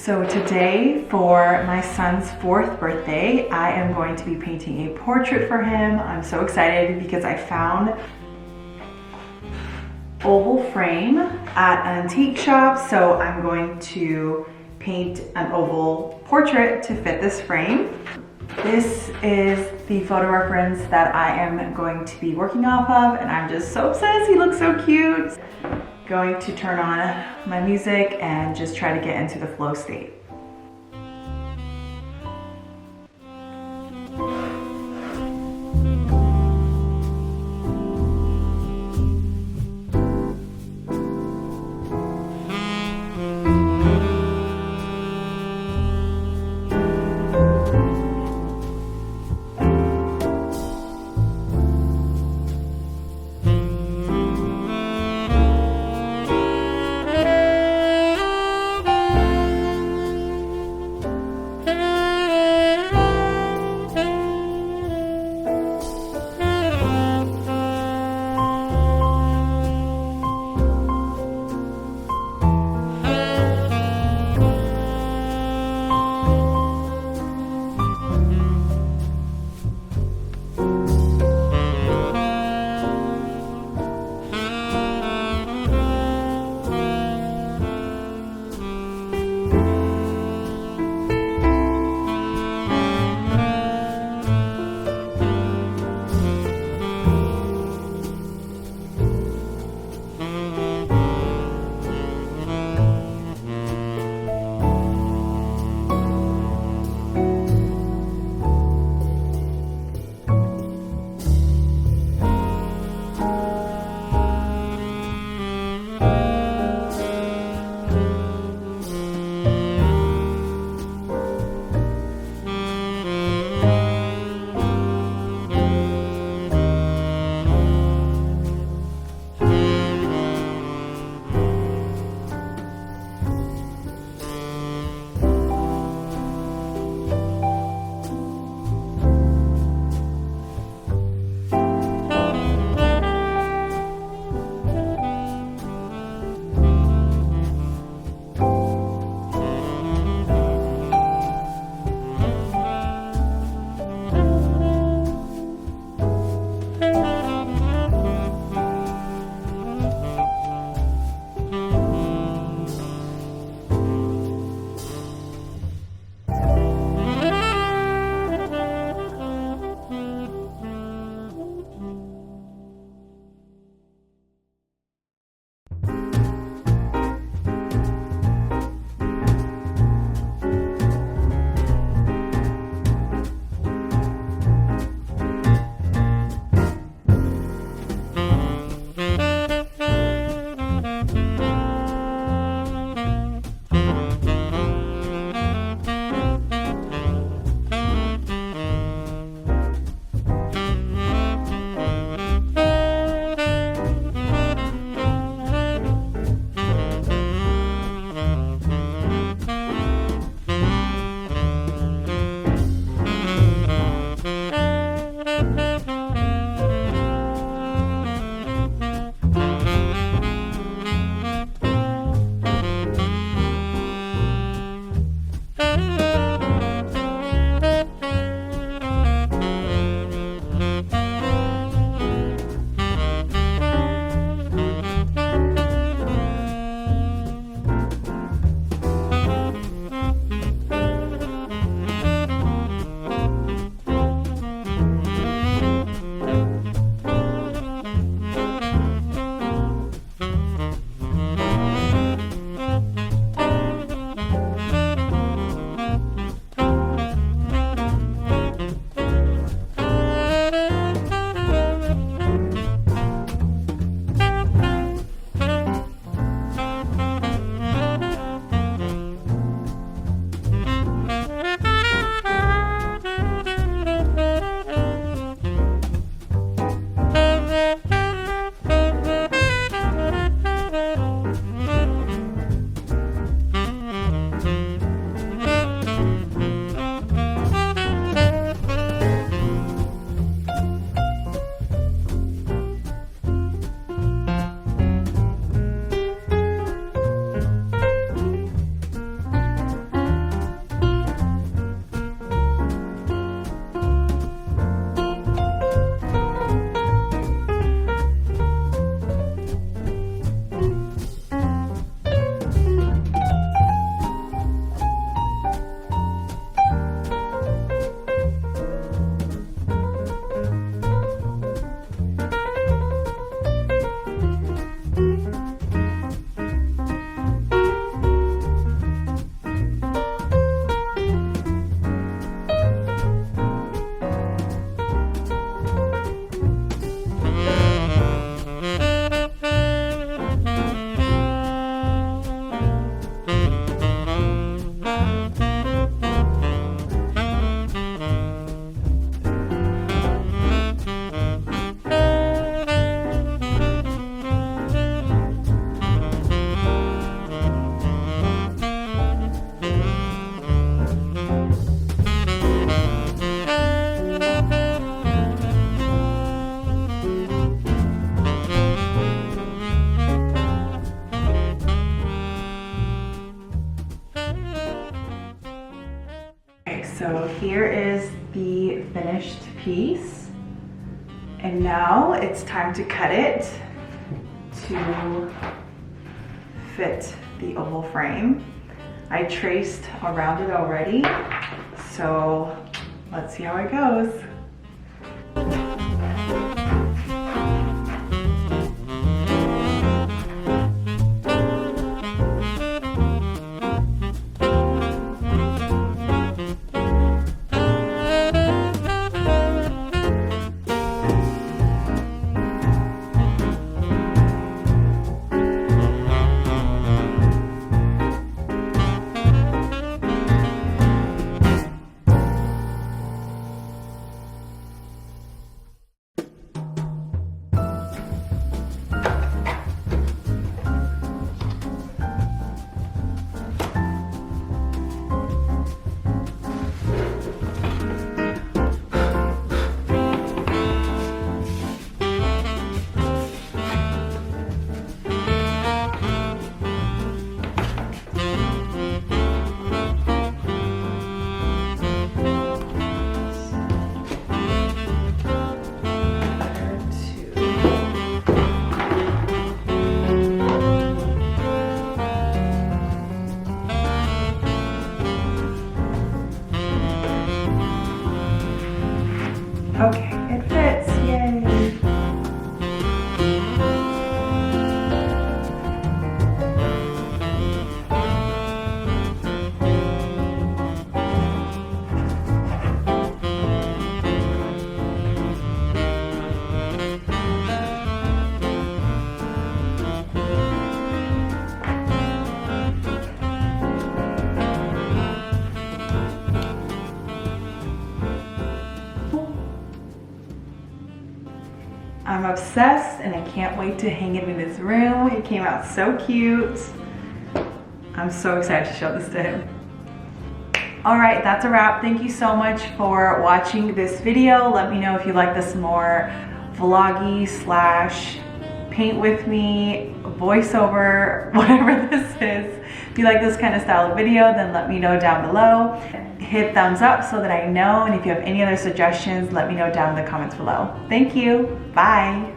So today, for my son's 4th birthday, I am going to be painting a portrait for him. I'm so excited because I found oval frame at an antique shop, so I'm going to paint an oval portrait to fit this frame. This is the photo reference that I am going to be working off of, and I'm just so obsessed. He looks so cute. Going to turn on my music and just try to get into the flow state. piece. And now it's time to cut it to fit the oval frame. I traced around it already, so let's see how it goes. Okay, it fits, yay! I'm obsessed and I can't wait to hang it in his room. It came out so cute. I'm so excited to show this to him. All right, that's a wrap. Thank you so much for watching this video. Let me know if you like this more vloggy slash paint with me, voiceover, whatever this is. If you like this kind of style of video, then let me know down below. Hit thumbs up so that I know, and if you have any other suggestions, let me know down in the comments below. Thank you. Bye.